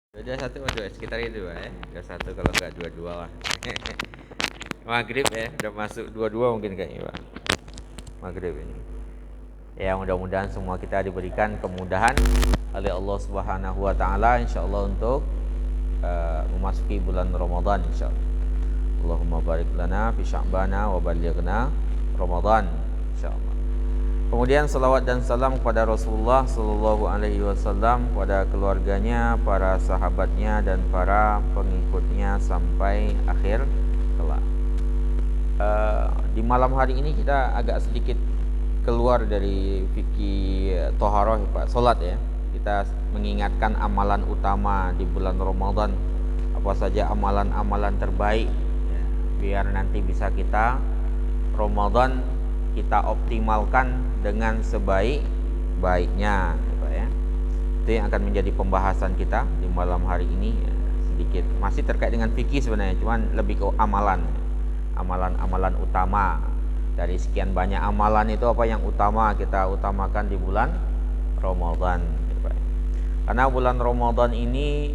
21 dua sekitar itu ya. 21 kalau enggak 22 lah. Maghrib ya, udah masuk 22 mungkin kayaknya Pak. Maghrib ini. Ya mudah-mudahan semua kita diberikan kemudahan oleh Allah Subhanahu wa taala insyaallah untuk memasuki bulan Ramadan insyaallah. Allahumma barik lana fi sya'bana wa ballighna Ramadan insyaallah. Kemudian salawat dan salam kepada Rasulullah Sallallahu Alaihi Wasallam, kepada keluarganya, para sahabatnya dan para pengikutnya sampai akhir kelak. Di malam hari ini kita agak sedikit keluar dari fikih toharoh Pak, solat ya. Kita mengingatkan amalan utama di bulan Ramadan, apa saja amalan-amalan terbaik ya, biar nanti bisa kita Ramadan kita optimalkan dengan sebaik-baiknya Pak ya. Itu yang akan menjadi pembahasan kita di malam hari ini ya, sedikit masih terkait dengan fikih sebenarnya, cuman lebih ke amalan-amalan utama. Dari sekian banyak amalan itu apa yang utama kita utamakan di bulan Ramadan ya, Pak. Karena bulan Ramadan ini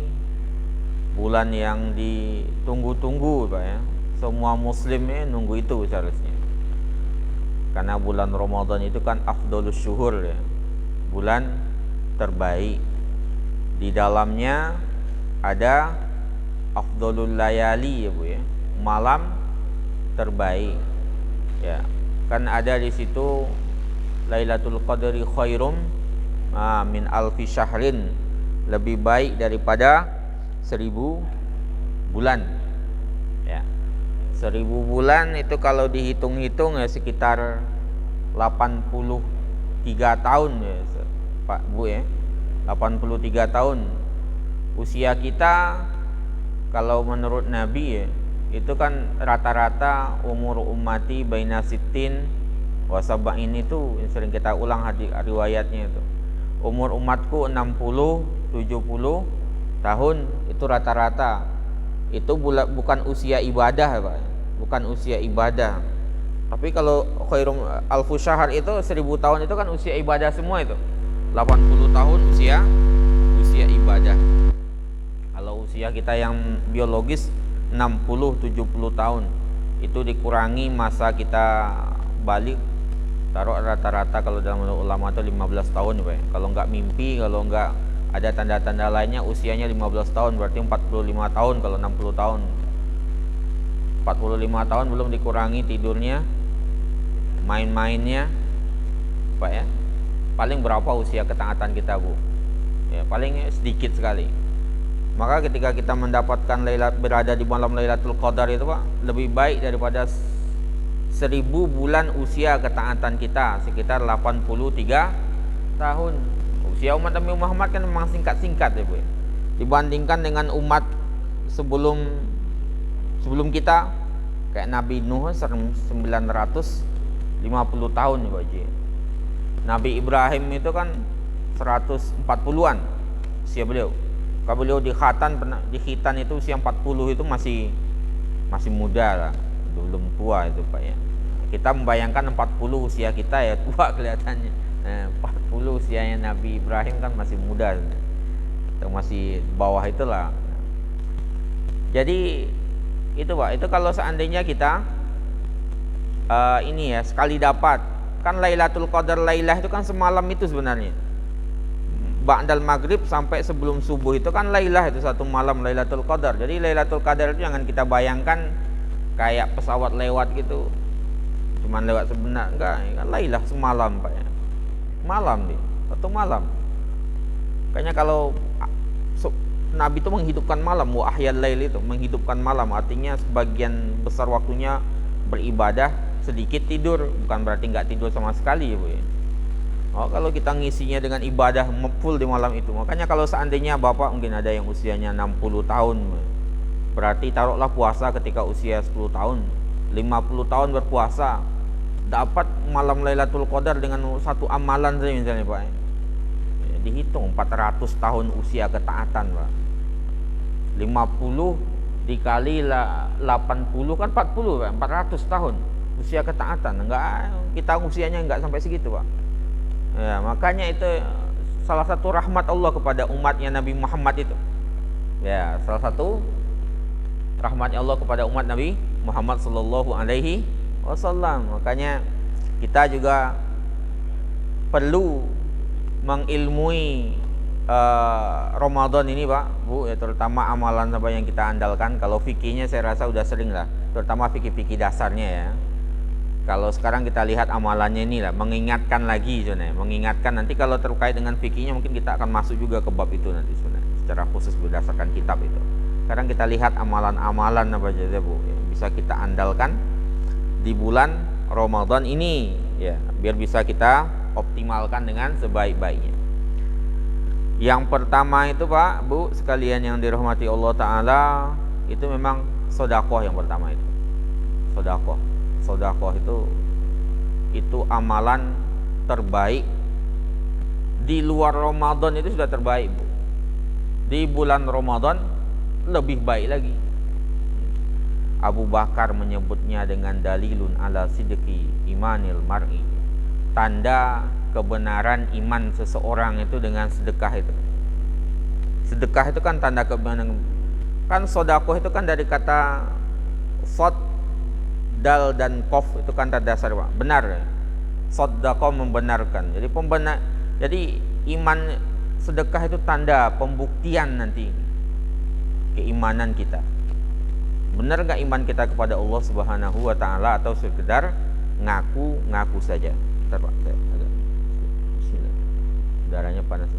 bulan yang ditunggu-tunggu Pak ya. Semua muslimnya nunggu itu seharusnya. Karena bulan Ramadan itu kan afdolus syuhur ya, bulan terbaik. Di dalamnya ada afdolul layali ya Bu ya, malam terbaik ya. Kan ada di situ Lailatul Qadri khairum min alfi syahrin, lebih baik daripada 1000 bulan ya. 1000 bulan itu kalau dihitung-hitung ya sekitar 83 tahun ya Pak Bu ya. 83 tahun usia kita kalau menurut Nabi ya, itu kan rata-rata umur ummati baina sittin wa sab'in, itu sering kita ulang riwayatnya itu. Umur umatku 60 70 tahun itu rata-rata. Itu bukan usia ibadah ya Pak, bukan usia ibadah. Tapi kalau khairum alfu syahar itu 1000 tahun itu kan usia ibadah semua itu. 80 tahun usia ibadah. Kalau usia kita yang biologis 60 70 tahun itu dikurangi masa kita balik, taruh rata-rata kalau dalam ulama itu 15 tahun ya Pak. Kalau enggak mimpi, kalau enggak ada tanda-tanda lainnya usianya 15 tahun, berarti 45 tahun kalau 60 tahun. 45 tahun belum dikurangi tidurnya, main-mainnya Pak ya. Paling berapa usia ketaatan kita Bu? Ya, paling sedikit sekali. Maka ketika kita mendapatkan berada di malam Lailatul Qadar itu Pak, lebih baik daripada 1000 bulan usia ketaatan kita, sekitar 83 tahun. Usia umat Nabi Muhammad kan memang singkat-singkat ya Bu. Dibandingkan dengan umat sebelum kita, kayak Nabi Nuh 950 tahun ya Pak. Nabi Ibrahim itu kan 140-an usia beliau. Kalau beliau di khitan itu usia 40 itu masih muda lah, belum tua itu Pak ya. Kita membayangkan 40 usia kita ya tua kelihatannya. 40 usianya Nabi Ibrahim kan masih muda, atau masih bawah itulah. Jadi itu Pak, itu kalau seandainya kita ini ya sekali dapat, kan Lailatul Qadar Lailah itu kan semalam itu sebenarnya. Ba'dal maghrib sampai sebelum subuh itu kan Lailah, itu satu malam Lailatul Qadar. Jadi Lailatul Qadar itu jangan kita bayangkan kayak pesawat lewat gitu, cuman lewat sebentar, enggak, kan Lailah semalam Pak ya. Malam nih, satu malam. Kayaknya kalau Nabi itu menghidupkan malam, wa ahyal lail itu menghidupkan malam, artinya sebagian besar waktunya beribadah, sedikit tidur, bukan berarti nggak tidur sama sekali ya Bu ya. Oh, kalau kita ngisinya dengan ibadah full di malam itu, makanya kalau seandainya Bapak mungkin ada yang usianya 60 tahun, berarti taruhlah puasa ketika usia 10 tahun, 50 tahun berpuasa, dapat malam Lailatul Qadar dengan satu amalan saja misalnya Pak ya, dihitung 400 tahun usia ketaatan Pak. 50 dikali 80 kan 40 Pak, 400 tahun usia ketaatan. Enggak, kita usianya enggak sampai segitu Pak ya. Makanya itu salah satu rahmat Allah kepada umatnya Nabi Muhammad itu. Ya, salah satu rahmatnya Allah kepada umat Nabi Muhammad sallallahu alaihi wasallam. Makanya kita juga perlu mengilmui Ramadan ini Pak Bu, ya, terutama amalan apa yang kita andalkan. Kalau fikihnya saya rasa udah sering lah, terutama fikih-fikih dasarnya ya. Kalau sekarang kita lihat amalannya ini lah, mengingatkan lagi sebenarnya, mengingatkan nanti kalau terkait dengan fikihnya mungkin kita akan masuk juga ke bab itu nanti sebenarnya, secara khusus berdasarkan kitab itu. Sekarang kita lihat amalan-amalan apa saja Bu, ya, bisa kita andalkan di bulan Ramadan ini ya, biar bisa kita optimalkan dengan sebaik-baiknya. Yang pertama itu Pak Bu sekalian yang dirahmati Allah Ta'ala, itu memang sodakoh yang pertama itu. Sodakoh itu amalan terbaik. Di luar Ramadan itu sudah terbaik Bu, di bulan Ramadan lebih baik lagi. Abu Bakar menyebutnya dengan dalilun ala sidqi imanil mar'i, tanda kebenaran iman seseorang itu dengan sedekah itu. Sedekah itu kan tanda kebenaran. Kan sodakoh itu kan dari kata sod, dal dan kof, itu kan tanda dasar Pak, benar ya? Sodakoh membenarkan. Jadi iman sedekah itu tanda pembuktian nanti keimanan kita. Benar gak iman kita kepada Allah Subhanahu wa Ta'ala, atau sekedar ngaku-ngaku saja? Bentar Pak, saya agak bismillah. Udaranya panas.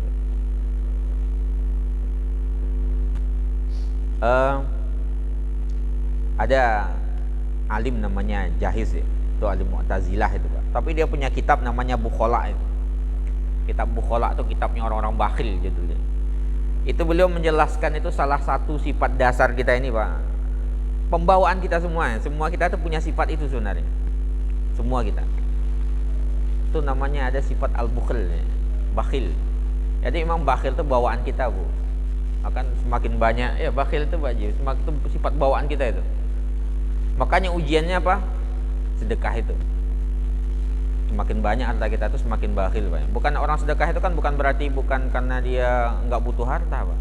Ada alim namanya Jahiz ya, itu alim Mu'tazilah itu Pak. Tapi dia punya kitab namanya Bukhala itu. Kitab Bukhala itu kitabnya orang-orang bakhil judulnya. Itu beliau menjelaskan itu salah satu sifat dasar kita ini Pak. Pembawaan kita semua kita tuh punya sifat itu sebenarnya. Semua kita. Itu namanya ada sifat al-bukhl ya, bakhil. Jadi memang bakhil itu bawaan kita Bu. Akan semakin banyak ya bakhil itu baju, semakin itu sifat bawaan kita itu. Makanya ujiannya apa? Sedekah itu. Semakin banyak harta kita itu semakin bakhil Pak. Bukan orang sedekah itu kan bukan berarti bukan karena dia nggak butuh harta Pak.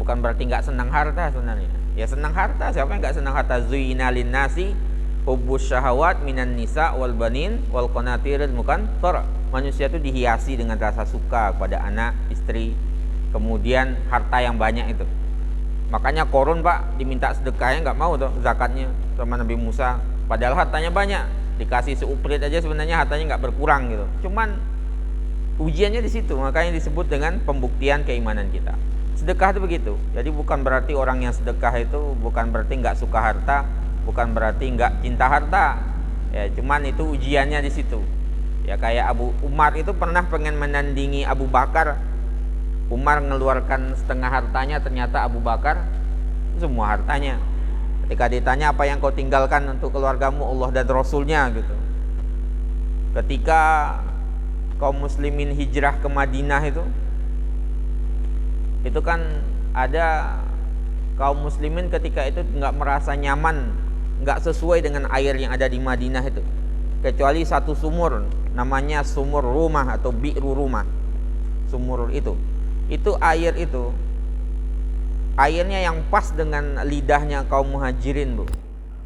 Bukan berarti nggak senang harta sebenarnya. Ya senang harta, siapa yang nggak senang harta? Zuina linnasi hubbus syahawat minan nisa wal banin wal qanatiril muqantarah. Manusia itu dihiasi dengan rasa suka kepada anak, istri, kemudian harta yang banyak itu. Makanya Korun Pak diminta sedekahnya nggak mau tuh, zakatnya sama Nabi Musa. Padahal hartanya banyak, dikasih seuprit aja sebenarnya hartanya nggak berkurang gitu. Cuman ujiannya di situ, makanya disebut dengan pembuktian keimanan kita. Sedekah itu begitu. Jadi bukan berarti orang yang sedekah itu bukan berarti nggak suka harta, bukan berarti nggak cinta harta. Ya, cuman itu ujiannya di situ. Ya kayak Abu Umar itu pernah pengen menandingi Abu Bakar. Umar mengeluarkan setengah hartanya, ternyata Abu Bakar semua hartanya. Ketika ditanya apa yang kau tinggalkan untuk keluargamu, Allah dan Rasulnya gitu. Ketika kaum muslimin hijrah ke Madinah itu kan ada kaum muslimin ketika itu nggak merasa nyaman, nggak sesuai dengan air yang ada di Madinah itu, kecuali satu sumur namanya sumur rumah atau bi'ru rumah. Sumur itu airnya yang pas dengan lidahnya kaum muhajirin Bu.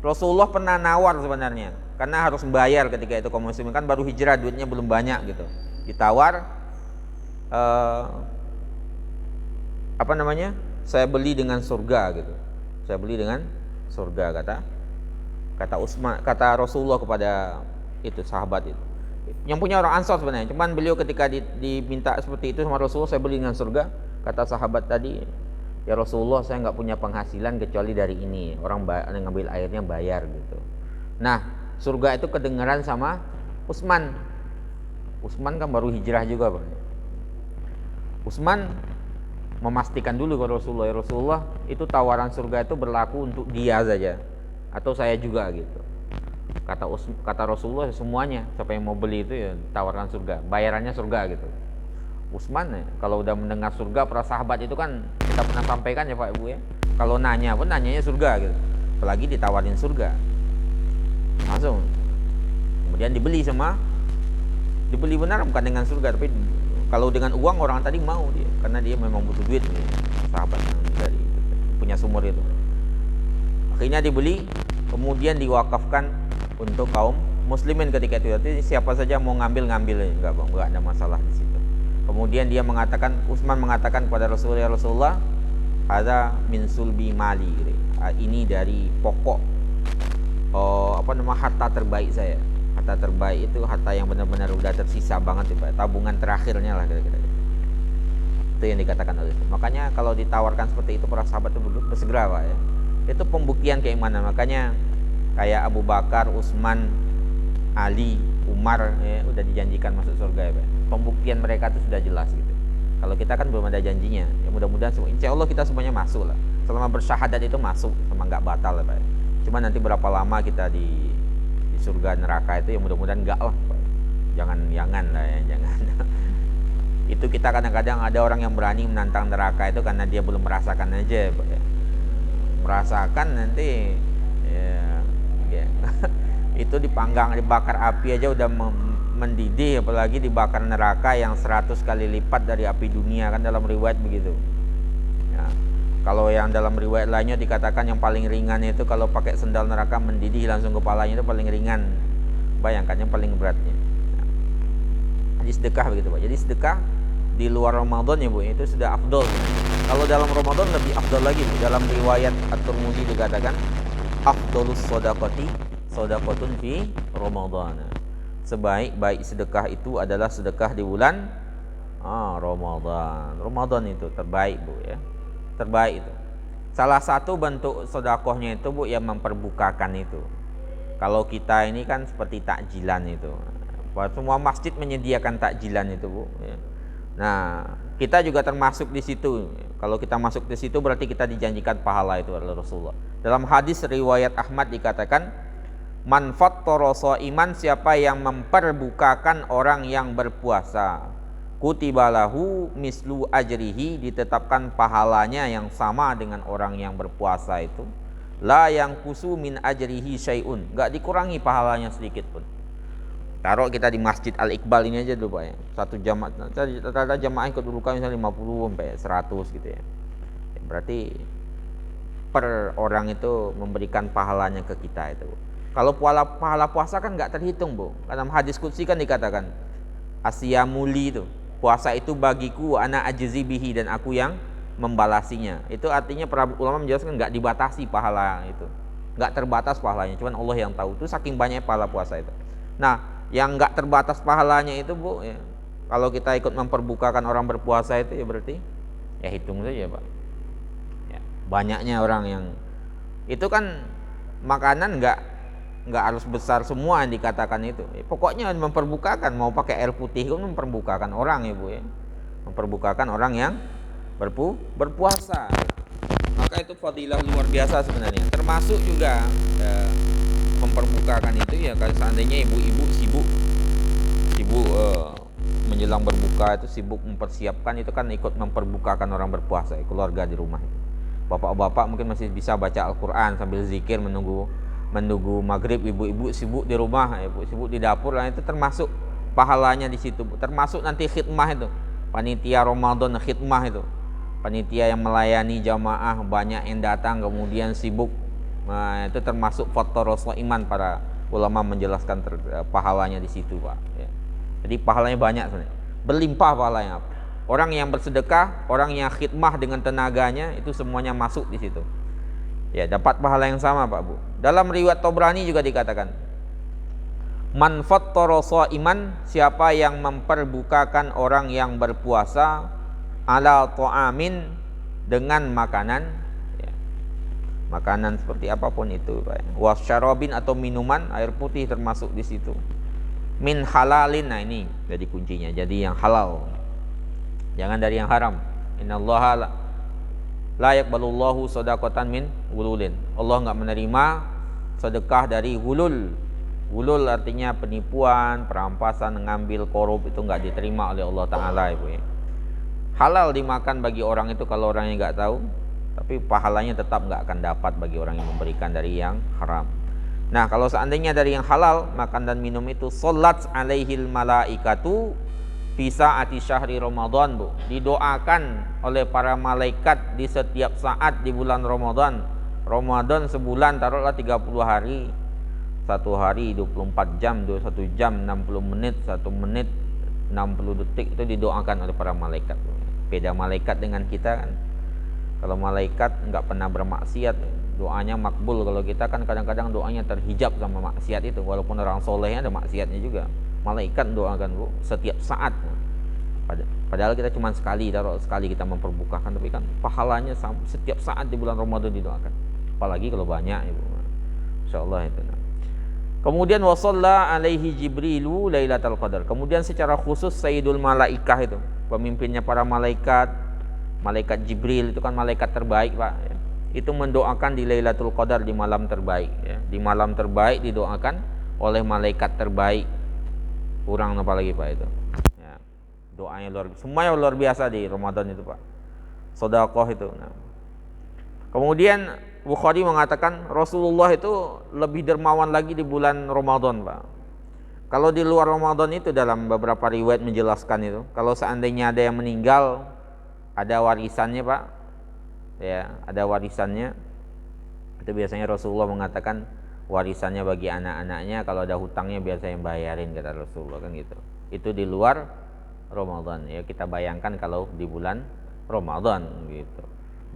Rasulullah pernah nawar sebenarnya, karena harus membayar ketika itu kaum muslimin kan baru hijrah, duitnya belum banyak gitu. Ditawar saya beli dengan surga gitu. Saya beli dengan surga kata Rasulullah kepada itu sahabat itu. Yang punya orang Ansor sebenarnya. Cuman beliau ketika diminta seperti itu sama Rasulullah, saya beli dengan surga. Kata sahabat tadi, ya Rasulullah saya nggak punya penghasilan kecuali dari ini. Orang ngambil airnya bayar gitu. Nah surga itu kedengaran sama Utsman. Utsman kan baru hijrah juga Pak. Utsman memastikan dulu ke Rasulullah, ya Rasulullah itu tawaran surga itu berlaku untuk dia saja atau saya juga gitu. Kata Rasulullah semuanya, siapa yang mau beli itu ya tawaran surga, bayarannya surga gitu. Utsman ya, kalau udah mendengar surga, para sahabat itu kan kita pernah sampaikan ya Pak Ibu ya, kalau nanya pun nanyanya surga gitu, apalagi ditawarin surga langsung. Kemudian dibeli benar bukan dengan surga, tapi kalau dengan uang orang tadi mau dia, karena dia memang butuh duit nih, sahabat yang dari itu. sumur itu. Akhirnya dibeli, kemudian diwakafkan untuk kaum muslimin ketika itu. Jadi siapa saja mau ngambil enggak ada masalah di situ. Kemudian dia mengatakan, Utsman mengatakan kepada Rasulullah, "Hadza min sulbi mali." Ini dari pokok harta terbaik saya. Harta terbaik itu harta yang benar-benar udah tersisa banget ya, Pak. Tabungan terakhirnya lah kira-kira. Itu yang dikatakan oleh itu. Makanya kalau ditawarkan seperti itu para sahabat itu bersegera, Pak ya. Itu pembuktian keimanan. Makanya kayak Abu Bakar, Utsman, Ali, Umar ya, udah dijanjikan masuk surga ya, Pak. Pembuktian mereka itu sudah jelas gitu. Kalau kita kan belum ada janjinya. Ya mudah-mudahan semua, insya Allah kita semuanya masuk lah. Selama bersyahadat itu masuk, sama nggak batal ya, Pak. Cuma nanti berapa lama kita di surga neraka itu ya mudah-mudahan enggak lah, Pak. Jangan lah ya, jangan. Itu kita kadang-kadang ada orang yang berani menantang neraka itu karena dia belum merasakan aja, Pak ya. Merasakan nanti ya. Itu dipanggang, dibakar api aja udah mendidih, apalagi dibakar neraka yang 100 kali lipat dari api dunia, kan dalam riwayat begitu ya. Kalau yang dalam riwayat lainnya dikatakan yang paling ringan itu kalau pakai sendal neraka mendidih langsung kepalanya, itu paling ringan. Bayangkan yang paling beratnya ya. Jadi sedekah begitu, Pak. Jadi sedekah di luar Ramadan ya, Bu, itu sudah afdol. Kalau dalam Ramadan lebih afdol lagi, Bu. Dalam riwayat At-Tirmidzi dikatakan afdolus shadaqatun fi Ramadan. Sebaik-baik sedekah itu adalah sedekah di bulan Ramadan. Ramadan itu terbaik, Bu ya. Terbaik itu. Salah satu bentuk sedekahnya itu, Bu, yang memperbukakan itu. Kalau kita ini kan seperti takjilan itu. Semua masjid menyediakan takjilan itu, Bu ya. Nah, kita juga termasuk di situ. Kalau kita masuk di situ berarti kita dijanjikan pahala itu oleh Rasulullah. Dalam hadis riwayat Ahmad dikatakan, man fattara shaiman, siapa yang memperbukakan orang yang berpuasa, kutibalahu mislu ajrihi, ditetapkan pahalanya yang sama dengan orang yang berpuasa itu, la yang kusu min ajrihi syai'un, enggak dikurangi pahalanya sedikit pun. Taruh kita di Masjid Al-Iqbal ini aja dulu, Pak ya. Satu jamaah, rata-rata jamaah ikut dulukan misalnya 50 sampai 100 gitu ya. Berarti per orang itu memberikan pahalanya ke kita itu. Kalau pahala puasa kan nggak terhitung, Bu. Dalam hadis qudsi kan dikatakan asyamuli itu, puasa itu bagiku, ana ajzi bihi, dan aku yang membalasinya. Itu artinya para ulama menjelaskan nggak dibatasi pahala itu, nggak terbatas pahalanya, cuman Allah yang tahu. Itu saking banyak pahala puasa itu. Nah, yang nggak terbatas pahalanya itu, Bu ya, kalau kita ikut memperbukakan orang berpuasa itu ya berarti ya hitung saja, Pak ya. Banyaknya orang yang itu kan makanan nggak harus besar semua yang dikatakan itu ya, pokoknya memperbukakan, mau pakai air putih pun memperbukakan orang ya, Bu ya, memperbukakan orang yang berpuasa. Maka itu fadilah luar biasa sebenarnya. Termasuk juga ya, memperbukakan itu ya, kalau seandainya ibu-ibu sibuk menjelang berbuka itu sibuk mempersiapkan, itu kan ikut memperbukakan orang berpuasa ya, keluarga di rumah. Bapak-bapak mungkin masih bisa baca Al-Quran sambil zikir menunggu maghrib, ibu-ibu sibuk di rumah, ibu sibuk di dapur, lah itu termasuk pahalanya di situ. Termasuk nanti khidmah itu, panitia Ramadan khidmah itu, panitia yang melayani jamaah banyak yang datang kemudian sibuk. Nah, itu termasuk faktor iman, para ulama menjelaskan pahalanya di situ, Pak ya. Jadi pahalanya banyak sebenarnya, berlimpah pahalanya. Orang yang bersedekah, orang yang khidmah dengan tenaganya, itu semuanya masuk di situ. Ya, dapat pahala yang sama, Pak Bu. Dalam riwayat Tabrani juga dikatakan, man fattara shaiman, siapa yang memperbukakan orang yang berpuasa, ala ta'amin, dengan makanan ya. Makanan seperti apapun itu, Pak. Wasyarabin, atau minuman, air putih termasuk di situ. Min halalin, nah ini jadi kuncinya, jadi yang halal. Jangan dari yang haram. Innallaha la yaqbalullahu shadaqatan min gululin. Allah enggak menerima sedekah dari gulul. Gulul artinya penipuan, perampasan, mengambil, korup, itu enggak diterima oleh Allah Ta'ala, Ibu ya. Halal dimakan bagi orang itu kalau orangnya enggak tahu, tapi pahalanya tetap enggak akan dapat bagi orang yang memberikan dari yang haram. Nah, kalau seandainya dari yang halal, makan dan minum itu, sholat alaihil malaikatu fi saati syahri Ramadan, Bu. Didoakan oleh para malaikat di setiap saat di bulan Ramadan. Ramadan sebulan taruhlah 30 hari. Satu hari 24 jam, 21 jam, 60 menit, 1 menit, 60 detik itu didoakan oleh para malaikat. Beda malaikat dengan kita kan. Kalau malaikat enggak pernah bermaksiat, doanya makbul. Kalau kita kan kadang-kadang doanya terhijab sama maksiat itu, walaupun orang solehnya ada maksiatnya juga. Malaikat doakan, Bu, setiap saat. Padahal kita cuma sekali, taruh sekali kita memperbukakan, tapi kan pahalanya setiap saat di bulan Ramadan didoakan. Apalagi kalau banyak, Ibu. Insyaallah itu. Kemudian wasalla alaihi Jibrilu Lailatul Qadar. Kemudian secara khusus Sayyidul Malaikah itu, pemimpinnya para malaikat, Malaikat Jibril itu kan malaikat terbaik, Pak, ya. Itu mendoakan di Lailatul Qadar, di malam terbaik, ya. Di malam terbaik didoakan oleh malaikat terbaik. Kurang apa lagi, Pak, itu. Ya. Doanya semuanya luar biasa di Ramadan itu, Pak. Sedekah itu. Nah. Kemudian Bukhari mengatakan Rasulullah itu lebih dermawan lagi di bulan Ramadan, Pak. Kalau di luar Ramadan itu dalam beberapa riwayat menjelaskan itu, kalau seandainya ada yang meninggal, ada warisannya, Pak. Ya, ada warisannya. Itu biasanya Rasulullah mengatakan warisannya bagi anak-anaknya, kalau ada hutangnya biar saya yang bayarin, kata Rasulullah kan gitu. Itu di luar Ramadan. Ya, kita bayangkan kalau di bulan Ramadan gitu.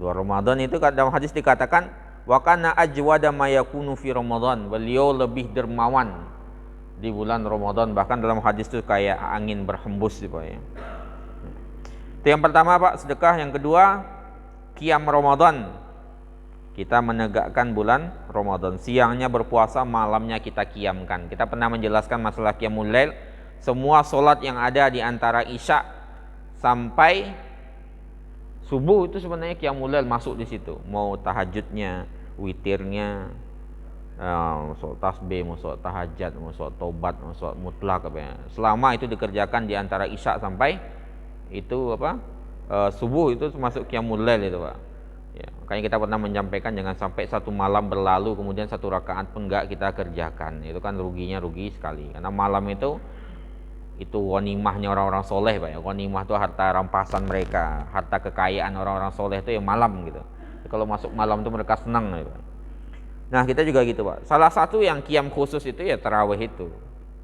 Luar Ramadan itu dalam hadis dikatakan wa kana ajwada ma yakunu fi Ramadan. Beliau lebih dermawan di bulan Ramadan, bahkan dalam hadis itu kayak angin berhembus gitu, Pak, ya. Itu yang pertama, Pak, sedekah. Yang kedua, qiyam Ramadan. Kita menegakkan bulan Ramadan. Siangnya berpuasa, malamnya kita qiyamkan. Kita pernah menjelaskan masalah qiyamul lail. Semua solat yang ada di antara isya sampai subuh itu sebenarnya qiyamul lail masuk di situ. Mau tahajudnya, witirnya, sholat tasbih, mau sholat tahajud, mau sholat tobat, mau sholat mutlak, apa ya. Selama itu dikerjakan di antara isya sampai itu subuh, itu termasuk qiyamul lail itu, Pak. Ya, makanya kita pernah menyampaikan jangan sampai satu malam berlalu kemudian satu rakaat pun enggak kita kerjakan. Itu kan rugi sekali. Karena malam itu ghanimahnya orang-orang soleh, Pak, ya. Ghanimah itu harta rampasan mereka, harta kekayaan orang-orang soleh itu yang malam gitu. Jadi kalau masuk malam itu mereka senang gitu. Nah, kita juga gitu, Pak. Salah satu yang qiyam khusus itu ya tarawih itu.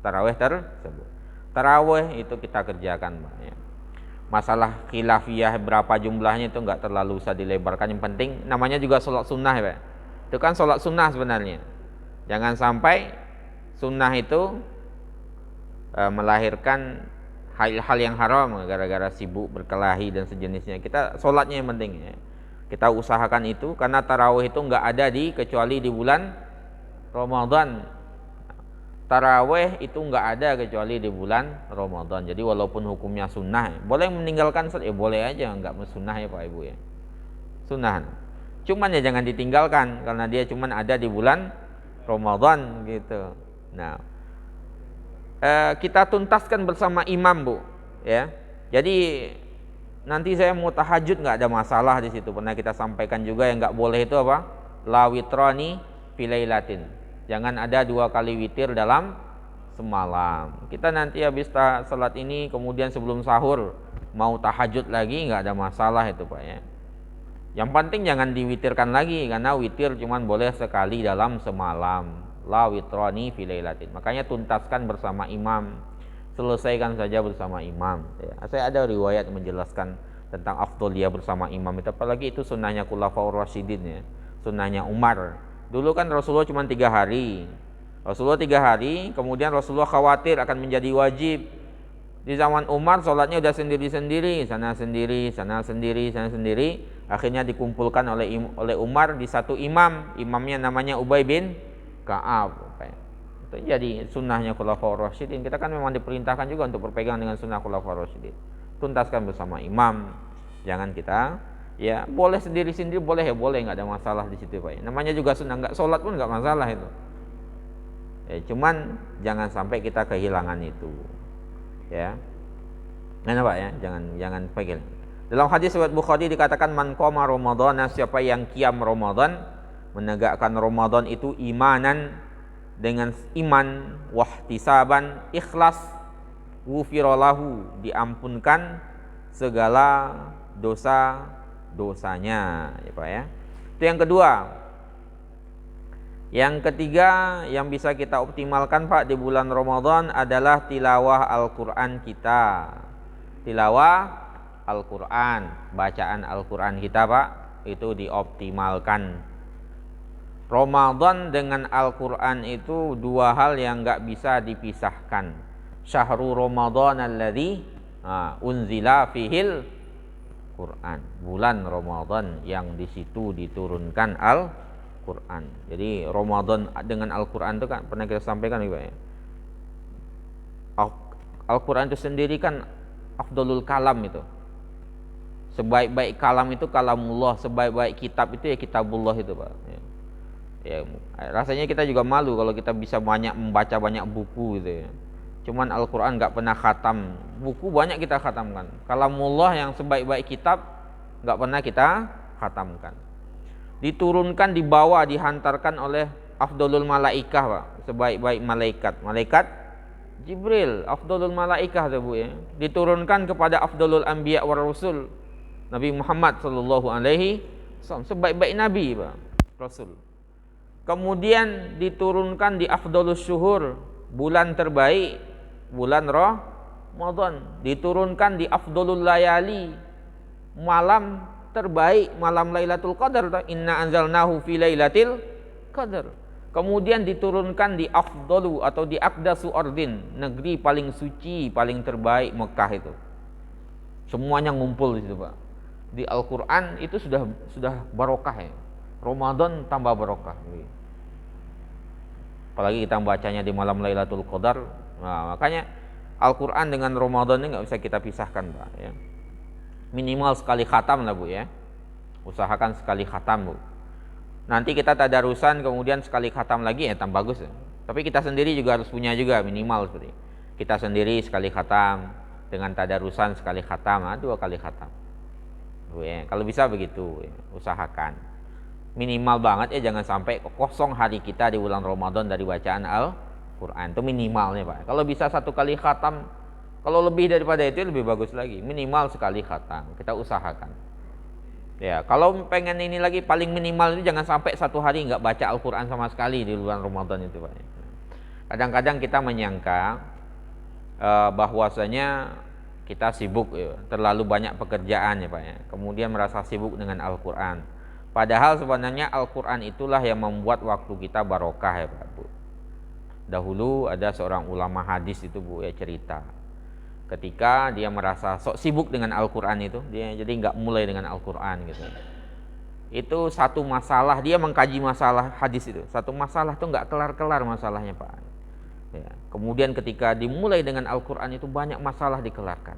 Tarawih tersebut. Tarawih itu kita kerjakan, Pak, ya. Masalah khilafiyah berapa jumlahnya itu enggak terlalu usah dilebarkan. Yang penting namanya juga sholat sunnah, ya, Pak. Itu kan sholat sunnah sebenarnya. Jangan sampai sunnah itu melahirkan hal-hal yang haram gara-gara sibuk berkelahi dan sejenisnya. Kita sholatnya yang penting, ya. Kita usahakan itu, karena tarawih itu enggak ada kecuali di bulan Ramadan. Tarawih itu enggak ada kecuali di bulan Ramadan. Jadi walaupun hukumnya sunnah, boleh meninggalkan, boleh aja, enggak sunnah, ya, Pak, Ibu, ya. Sunnah. Cuman ya jangan ditinggalkan karena dia cuman ada di bulan Ramadan gitu. Nah, kita tuntaskan bersama imam, Bu, ya. Jadi nanti saya mau tahajud enggak ada masalah di situ. Pernah kita sampaikan juga yang enggak boleh itu apa? La witrani fi lailatin. Jangan ada 2 kali witir dalam semalam. Kita nanti habis salat ini kemudian sebelum sahur mau tahajud lagi enggak ada masalah itu, Pak, ya. Yang penting jangan diwitirkan lagi, karena witir cuman boleh sekali dalam semalam. La witrani fi lailatin. Makanya tuntaskan bersama imam. Selesaikan saja bersama imam, ya. Saya ada riwayat menjelaskan tentang afdholiyah bersama imam itu, apalagi itu sunnahnya Khulafaur Rasyidin, ya. Sunnahnya Umar. Dulu kan Rasulullah cuma 3 hari. Rasulullah 3 hari, kemudian Rasulullah khawatir akan menjadi wajib. Di zaman Umar sholatnya udah sendiri-sendiri, sana sendiri, sana sendiri, sana sendiri. Akhirnya dikumpulkan oleh Umar di satu imam. Imamnya namanya Ubay bin Ka'ab. Itu jadi sunnahnya Khulafaur Rasyidin. Kita kan memang diperintahkan juga untuk berpegang dengan sunnah Khulafaur Rasyidin. Tuntaskan bersama imam. Jangan kita, ya, boleh sendiri-sendiri, boleh, ya, boleh, nggak ada masalah di situ, Pak. Namanya juga sunnah, nggak sholat pun nggak masalah itu. Ya, cuman jangan sampai kita kehilangan itu, ya. Nah, Pak, ya, jangan pegang. Dalam hadis riwayat Bukhari dikatakan man qama Ramadhan, siapa yang qiyam Ramadan, menegakkan Ramadan itu imanan, dengan iman, wahtisaban, ikhlas, ghufiralahu, diampunkan segala dosa-dosanya, ya Pak ya. Itu yang kedua. Yang ketiga yang bisa kita optimalkan Pak di bulan Ramadan adalah tilawah Al-Qur'an kita. Tilawah Al-Qur'an, bacaan Al-Qur'an kita Pak, itu dioptimalkan. Ramadan dengan Al-Qur'an itu dua hal yang enggak bisa dipisahkan. Syahrul Ramadan alladzi unzila fihil Qur'an. Bulan Ramadan yang di situ diturunkan Al-Qur'an. Jadi Ramadan dengan Al-Qur'an itu kan pernah kita sampaikan juga ya. Al-Qur'an itu sendiri kan afdalul kalam itu. Sebaik-baik kalam itu kalamullah, sebaik-baik kitab itu ya kitabullah itu Pak. Ya, rasanya kita juga malu kalau kita bisa membaca banyak buku gitu ya. Cuman Al-Qur'an enggak pernah khatam. Buku banyak kita khatamkan. Kalamullah yang sebaik-baik kitab enggak pernah kita khatamkan. Diturunkan, dibawa, dihantarkan oleh afdalul malaikah Pak, sebaik-baik malaikat. Malaikat Jibril, afdalul malaikah tuh Bu ya. Diturunkan kepada afdalul anbiya war rasul, Nabi Muhammad sallallahu alaihi wasallam, sebaik-baik nabi Pak, rasul. Kemudian diturunkan di afdalus syuhur, bulan terbaik, bulan Ramadan. Diturunkan di afdalul layali, malam terbaik, malam Lailatul Qadar. Inna anzalnahu fi Lailatul Qadar. Kemudian diturunkan di afdalu atau di aqdasu ardin, negeri paling suci, paling terbaik, Mekah itu. Semuanya ngumpul di situ Pak. Di Al-Qur'an itu sudah barokah ya. Ramadan tambah barokah. Apalagi kita membacanya di malam Lailatul Qadar. Nah, makanya Al-Qur'an dengan Ramadan ini enggak bisa kita pisahkan Pak ya. Minimal sekali khatam lah Bu ya. Usahakan sekali khatam Bu. Nanti kita tadarusan kemudian sekali khatam lagi ya tambah bagus ya. Tapi kita sendiri juga harus punya juga minimal seperti. Kita sendiri sekali khatam, dengan tadarusan sekali khatam, 2 kali khatam. Bu ya. Kalau bisa begitu ya. Usahakan. Minimal banget ya, jangan sampai kosong hari kita di bulan Ramadan dari bacaan Al-Qur'an. Itu minimalnya Pak. Kalau bisa 1 kali khatam, kalau lebih daripada itu lebih bagus lagi. Minimal sekali khatam, kita usahakan. Ya, kalau pengen ini lagi paling minimal itu jangan sampai 1 hari nggak baca Al-Qur'an sama sekali di bulan Ramadan itu Pak. Kadang-kadang kita menyangka bahwasanya kita sibuk ya, terlalu banyak pekerjaan ya Pak ya. Kemudian merasa sibuk dengan Al-Qur'an. Padahal sebenarnya Al-Qur'an itulah yang membuat waktu kita barokah ya Pak Bu. Dahulu ada seorang ulama hadis itu Bu ya cerita. Ketika dia merasa sok sibuk dengan Al-Qur'an itu, dia jadi nggak mulai dengan Al-Qur'an gitu. Itu satu masalah, dia mengkaji masalah hadis itu. Satu masalah itu nggak kelar-kelar masalahnya Pak. Ya. Kemudian ketika dimulai dengan Al-Qur'an itu banyak masalah dikelarkan.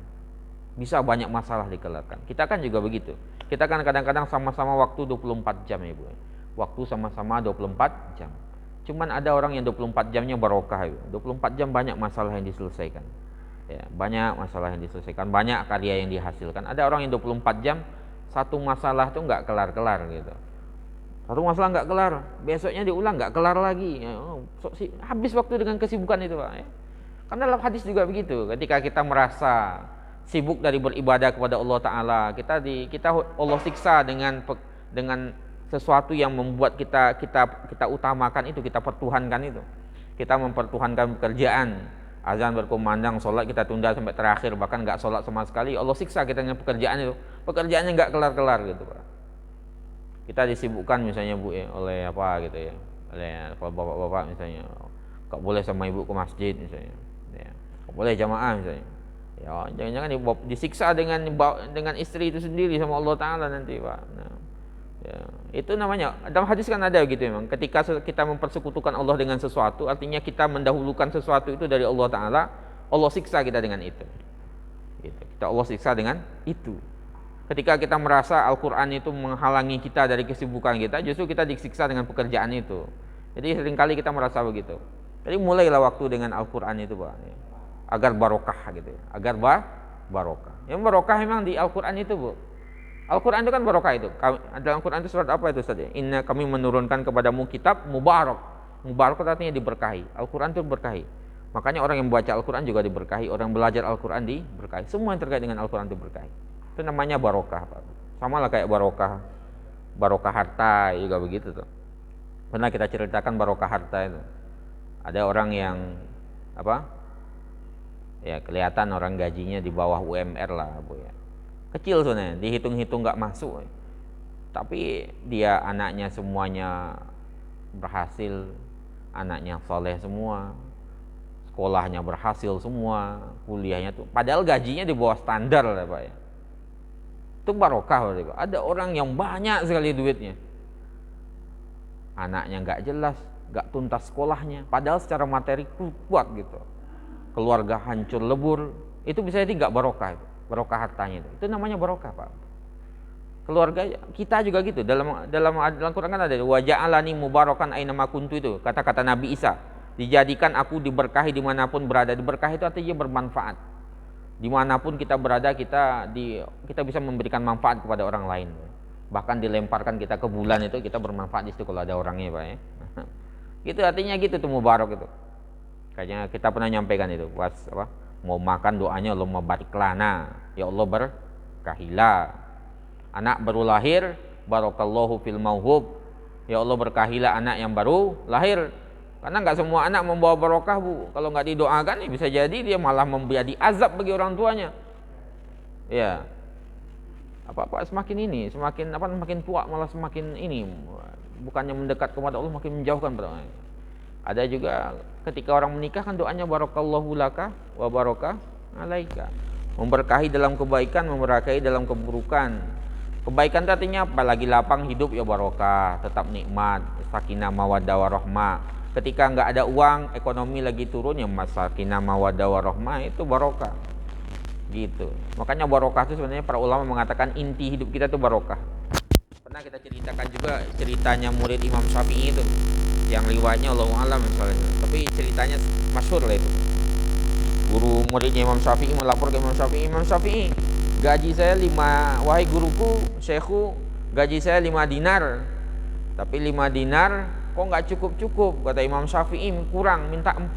Bisa banyak masalah dikelarkan. Kita kan juga begitu. Kita kan kadang-kadang sama-sama waktu 24 jam ya Bu. Waktu sama-sama 24 jam. Cuman ada orang yang 24 jamnya barokah ya. 24 jam banyak masalah yang diselesaikan. Ya, banyak masalah yang diselesaikan, banyak karya yang dihasilkan. Ada orang yang 24 jam satu masalah itu nggak kelar-kelar gitu. Satu masalah nggak kelar, besoknya diulang nggak kelar lagi. Ya, habis waktu dengan kesibukan itu Pak. Ya. Karena dalam hadis juga begitu. Ketika kita merasa sibuk dari beribadah kepada Allah Taala, kita Allah siksa dengan sesuatu yang membuat kita utamakan itu, kita pertuhankan itu. Kita mempertuhankan pekerjaan. Azan berkumandang, sholat kita tunda sampai terakhir, bahkan nggak sholat sama sekali. Allah siksa kita dengan pekerjaan itu. Pekerjaannya nggak kelar-kelar gitu Pak. Kita disibukkan misalnya Bu ya, oleh apa gitu ya, oleh bapak-bapak misalnya, nggak boleh sama ibu ke masjid misalnya, ya. Nggak boleh jamaah misalnya. Ya, jangan-jangan disiksa dengan istri itu sendiri sama Allah Taala nanti Pak. Nah, ya, itu namanya dalam hadis kan ada gitu memang. Ketika kita mempersekutukan Allah dengan sesuatu, artinya kita mendahulukan sesuatu itu dari Allah Taala, Allah siksa kita dengan itu. Gitu. Kita Allah siksa dengan itu. Ketika kita merasa Al-Qur'an itu menghalangi kita dari kesibukan kita, justru kita disiksa dengan pekerjaan itu. Jadi seringkali kita merasa begitu. Jadi mulailah waktu dengan Al-Qur'an itu Pak. Agar barokah gitu ya. Agar barokah. Yang barokah memang di Al-Qur'an itu Bu. Al-Qur'an itu kan barokah itu. Dalam Al-Qur'an itu surat apa itu Ustaz? Inna kami menurunkan kepadamu kitab mubarak. Mubarak artinya diberkahi. Al-Qur'an itu berkahi. Makanya orang yang membaca Al-Quran juga diberkahi, orang yang belajar Al-Quran diberkahi. Semua yang terkait dengan Al-Quran diberkahi. Itu namanya barokah, Pak. Sama lah kayak barokah harta juga begitu tuh. Pernah kita ceritakan barokah harta itu. Ada orang yang apa? Ya kelihatan orang gajinya di bawah UMR lah, Bu ya. Kecil sebenarnya, dihitung-hitung nggak masuk. Tapi dia anaknya semuanya berhasil, anaknya soleh semua, sekolahnya berhasil semua, kuliahnya tuh, padahal gajinya di bawah standar lah Pak ya. Itu barokah Pak. Ada orang yang banyak sekali duitnya, anaknya nggak jelas, nggak tuntas sekolahnya, padahal secara materi kuat gitu, keluarga hancur lebur, itu bisa jadi nggak barokah, barokah hartanya itu namanya barokah Pak. Keluarga kita juga gitu, dalam Al-Quran kan ada waja'alani mubarakan aina ma kuntu, itu kata-kata Nabi Isa, dijadikan aku diberkahi dimanapun berada. Diberkahi itu artinya bermanfaat, dimanapun kita berada kita bisa memberikan manfaat kepada orang lain. Bahkan dilemparkan kita ke bulan itu kita bermanfaat di situ kalau ada orangnya Pak ya. Gitu artinya gitu tuh mubarak itu. Kayaknya kita pernah nyampaikan itu pas mau makan doanya Allahumma barik lana, ya Allah berkahilah. Anak baru lahir, barakallahu fil mauhub, ya Allah berkahilah anak yang baru lahir. Karena nggak semua anak membawa barokah Bu. Kalau nggak didoakan ya bisa jadi dia malah menjadi azab bagi orang tuanya. Ya, apa semakin tua malah semakin ini, bukannya mendekat kepada Allah makin menjauhkan. Ada juga ketika orang menikah kan doanya barakallahu laka wa barokah alaika, memberkahi dalam kebaikan, memberkahi dalam keburukan. Kebaikan artinya apalagi lapang hidup ya barokah, tetap nikmat, sakinah mawaddah warahmah. Ketika nggak ada uang, ekonomi lagi turun ya sakinah mawaddah warahmah, itu barokah. Gitu. Makanya barokah itu sebenarnya para ulama mengatakan inti hidup kita itu barokah. Pernah kita ceritakan juga ceritanya murid Imam Syafi'i itu, yang riwayatnya Allahu a'lam misalnya. Tapi ceritanya masyhur lah itu. Guru muridnya Imam Syafi'i melapor ke Imam Syafi'i, gaji saya 5, wahai guruku, syekhku, gaji saya 5 dinar. Tapi 5 dinar kok nggak cukup-cukup, kata Imam Syafi'i, kurang, minta 4.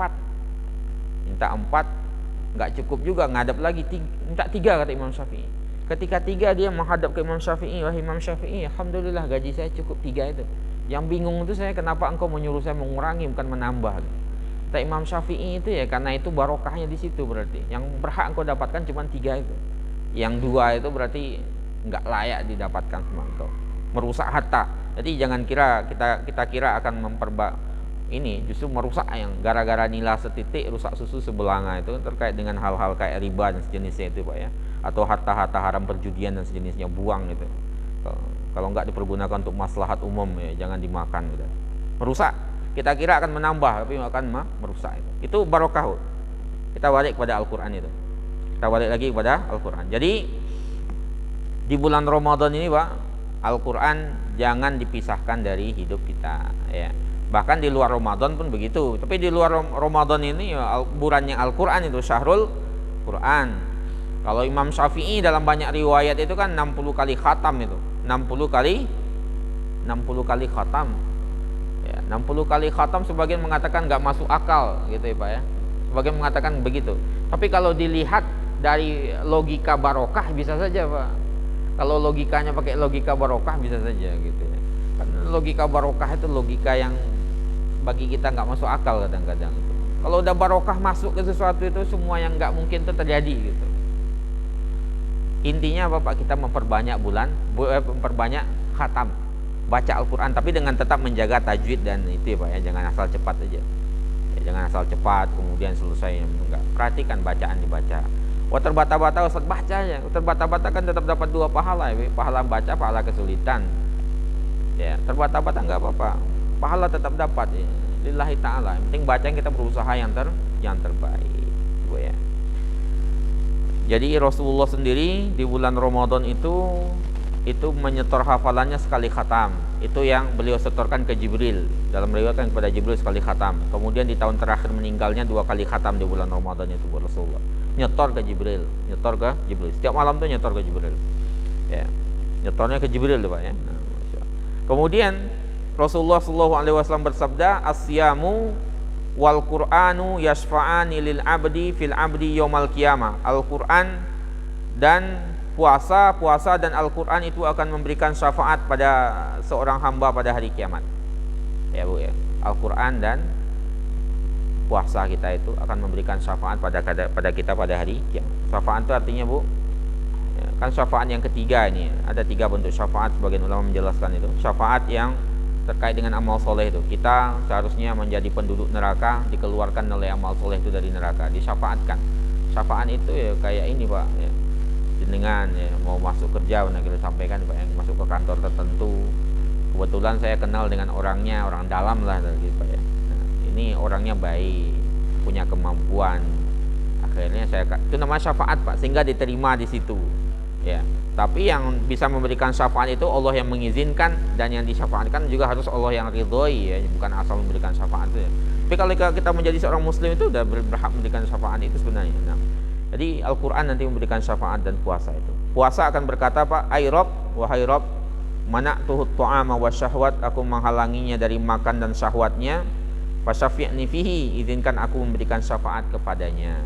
Minta 4, nggak cukup juga, ngadap lagi, minta 3 kata Imam Syafi'i. Ketika 3 dia menghadap ke Imam Syafi'i, wahai Imam Syafi'i, alhamdulillah gaji saya cukup 3 itu. Yang bingung itu saya, kenapa engkau menyuruh saya mengurangi bukan menambah. Kata Imam Syafi'i itu ya karena itu barokahnya di situ, berarti yang berhak engkau dapatkan cuma 3 itu. Yang 2 itu berarti nggak layak didapatkan sama engkau, merusak harta. Jadi jangan kira kita kira akan ini justru merusak, yang gara-gara nilai setitik rusak susu sebelanga, itu terkait dengan hal-hal kayak riba dan sejenisnya itu Pak ya, atau harta-harta haram perjudian dan sejenisnya, buang itu. Kalau nggak dipergunakan untuk maslahat umum ya jangan dimakan gitu. Merusak. Kita kira akan menambah tapi akan merusak itu. Itu barokah. Kita balik kepada Al-Qur'an itu. Kita balik lagi kepada Al-Quran. Jadi di bulan Ramadan ini Pak, Al-Quran jangan dipisahkan dari hidup kita ya. Bahkan di luar Ramadan pun begitu. Tapi di luar Ramadan ini bulannya Al-Quran itu syahrul Quran. Kalau Imam Syafi'i dalam banyak riwayat itu kan 60 kali khatam itu. 60 kali khatam. Ya, 60 kali khatam sebagian mengatakan nggak masuk akal gitu ya Pak ya. Sebagian mengatakan begitu. Tapi kalau dilihat dari logika barokah bisa saja Pak. Kalau logikanya pakai logika barokah bisa saja gitu ya. Kan logika barokah itu logika yang bagi kita nggak masuk akal kadang-kadang. Kalau udah barokah masuk ke sesuatu itu semua yang nggak mungkin itu terjadi gitu. Intinya apa Pak? Kita memperbanyak memperbanyak khatam, baca Al-Quran, tapi dengan tetap menjaga tajwid dan itu ya Pak ya. Jangan asal cepat aja. Ya, jangan asal cepat kemudian selesai, enggak. Perhatikan bacaan dibaca. Wah terbata-bata Ustaz baca aja. Terbata-bata kan tetap dapat 2 pahala ya. Pahala baca, pahala kesulitan. Ya, terbata-bata enggak apa-apa. Pahala tetap dapat ya. Lillahi ta'ala. Yang penting baca, kita berusaha yang terbaik. Bu ya. Jadi Rasulullah sendiri di bulan Ramadan itu menyetor hafalannya sekali khatam. Itu yang beliau setorkan ke Jibril. Dalam riwayat kan kepada Jibril sekali khatam. Kemudian di tahun terakhir meninggalnya 2 kali khatam di bulan Ramadan itu buat Rasulullah. Nyetor ke Jibril. Setiap malam tuh nyetor ke Jibril. Ya. Nyetornya ke Jibril tuh Pak ya. Nah, kemudian Rasulullah SAW bersabda, "Asyamu wal Qur'anu yasfa'ani lil abdi fil abdi yaumal qiyamah. Al-Qur'an dan puasa dan Al-Qur'an itu akan memberikan syafaat pada seorang hamba pada hari kiamat. Ya Bu ya. Al-Qur'an dan puasa kita itu akan memberikan syafaat pada kita pada hari kiamat. Syafaat itu artinya Bu, ya, kan syafaat yang ketiga ini ada 3 bentuk syafaat, sebagian ulama menjelaskan itu. Syafaat yang terkait dengan amal soleh itu, kita seharusnya menjadi penduduk neraka, dikeluarkan oleh amal soleh itu dari neraka, disyafaatkan. Syafaat itu ya kayak ini Pak ya, jenengan ya, mau masuk kerja, benar kita sampaikan Pak, yang masuk ke kantor tertentu, kebetulan saya kenal dengan orangnya, orang dalam lah gitu Pak ya. Nah, ini orangnya baik, punya kemampuan, akhirnya saya, itu namanya syafaat Pak, sehingga diterima di situ ya. Tapi yang bisa memberikan syafaat itu Allah yang mengizinkan, dan yang disyafaatkan juga harus Allah yang ridhoi ya, bukan asal memberikan syafaat ya. Tapi kalau kita menjadi seorang muslim itu udah berhak memberikan syafaat itu sebenarnya. Nah, jadi Al-Qur'an nanti memberikan syafaat dan puasa itu. Puasa akan berkata Pak, "Ai Rabb, wahai Rabb, mana'tuhu ta'ama wasyahwat, aku menghalanginya dari makan dan syahwatnya, fasyafi'ni fihi, izinkan aku memberikan syafaat kepadanya."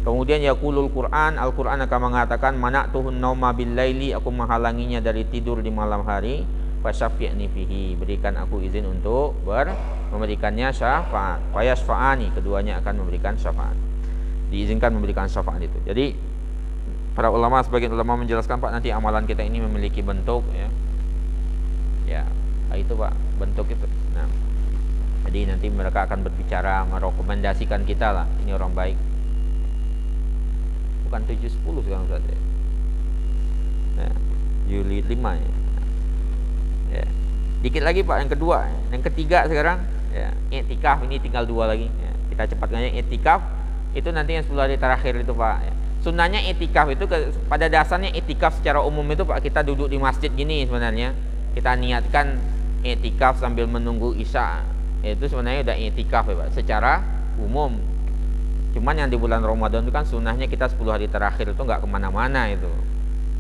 Kemudian yaqulul Qur'an, Al-Qur'an akan mengatakan, mana'tuhun nauma bil laili, aku menghalanginya dari tidur di malam hari, fasyafi'ni fihi, berikan aku izin untuk memberikannya syafaat. Fayasfa'ani, keduanya akan memberikan syafaat. Diizinkan memberikan syafaat itu. Jadi para ulama, sebagian ulama menjelaskan Pak, nanti amalan kita ini memiliki bentuk ya. Ya, itu Pak, bentuk itu. Nah, jadi nanti mereka akan berbicara, merekomendasikan kita lah, ini orang baik. Bukan 7-10 sekarang Ustaz ya. Nah, Juli 5 ya. Ya. Dikit lagi Pak, yang kedua, yang ketiga sekarang ya, i'tikaf, ini tinggal 2 lagi ya. Kita cepatkan aja. I'tikaf itu nanti yang 10 hari terakhir itu Pak ya. Sunnahnya i'tikaf itu pada dasarnya i'tikaf secara umum itu Pak, kita duduk di masjid gini sebenarnya. Kita niatkan i'tikaf sambil menunggu Isya. Itu sebenarnya udah i'tikaf ya Pak, secara umum. Cuman yang di bulan Ramadan itu kan sunnahnya kita 10 hari terakhir itu nggak kemana-mana itu.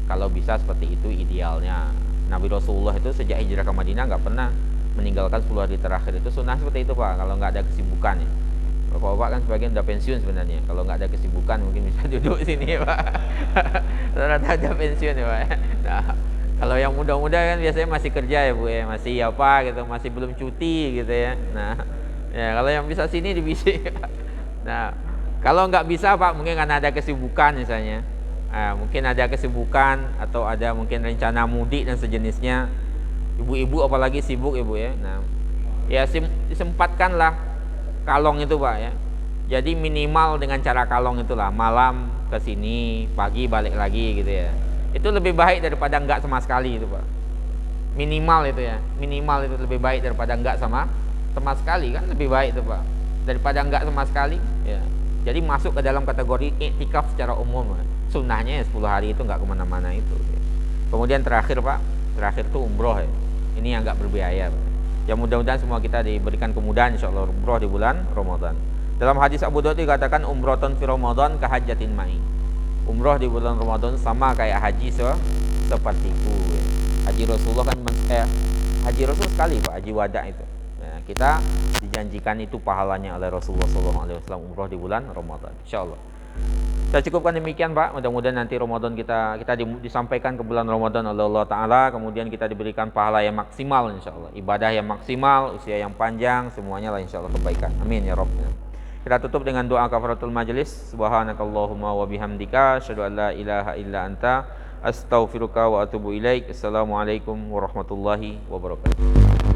Kalau bisa seperti itu idealnya. Nabi Rasulullah itu sejak hijrah ke Madinah nggak pernah meninggalkan 10 hari terakhir, itu sunnah seperti itu Pak, kalau nggak ada kesibukan ya. Bapak-bapak kan sebagian udah pensiun sebenarnya, kalau nggak ada kesibukan mungkin bisa duduk sini ya Pak. Rata-rata ada pensiun ya Pak. Nah, kalau yang muda-muda kan biasanya masih kerja ya Bu ya, masih apa gitu, masih belum cuti gitu ya. Nah, ya kalau yang bisa sini dibisi. Nah, kalau nggak bisa Pak, mungkin karena ada kesibukan misalnya, mungkin ada kesibukan atau ada mungkin rencana mudik dan sejenisnya. Ibu-ibu apalagi sibuk Ibu ya. Nah, ya disempatkanlah kalong itu Pak ya. Jadi minimal dengan cara kalong itulah, malam ke sini, pagi balik lagi gitu ya. Itu lebih baik daripada enggak sama sekali itu Pak. Minimal itu ya, minimal itu lebih baik daripada enggak sama sekali, kan lebih baik itu Pak, daripada enggak sama sekali ya. Jadi masuk ke dalam kategori i'tikaf secara umum. Sunnahnya ya 10 hari itu nggak kemana-mana itu. Kemudian terakhir Pak, terakhir tuh umroh ya. Ini yang nggak berbiaya Pak. Ya mudah-mudahan semua kita diberikan kemudahan insyaallah umroh di bulan Ramadan. Dalam hadis Abu Daud dikatakan, umroton fi Ramadan kahajatin ma'i. Umroh di bulan Ramadan sama kayak haji sepertiku ya. Haji Rasulullah kan haji Rasul sekali Pak, haji wada itu. Nah, kita dijanjikan itu pahalanya oleh Rasulullah SAW umroh di bulan Ramadan insyaallah. Saya cukupkan demikian Pak, mudah-mudahan nanti Ramadan kita disampaikan ke bulan Ramadan oleh Allah Ta'ala, kemudian kita diberikan pahala yang maksimal insyaallah, ibadah yang maksimal, usia yang panjang, semuanya lah insyaallah kebaikan, amin ya Rabb. Kita tutup dengan doa kafaratul majlis. Subhanakallahumma wa bihamdika asyhadu an la ilaha illa anta astaghfiruka wa atubu ilaik. Assalamualaikum warahmatullahi wabarakatuh.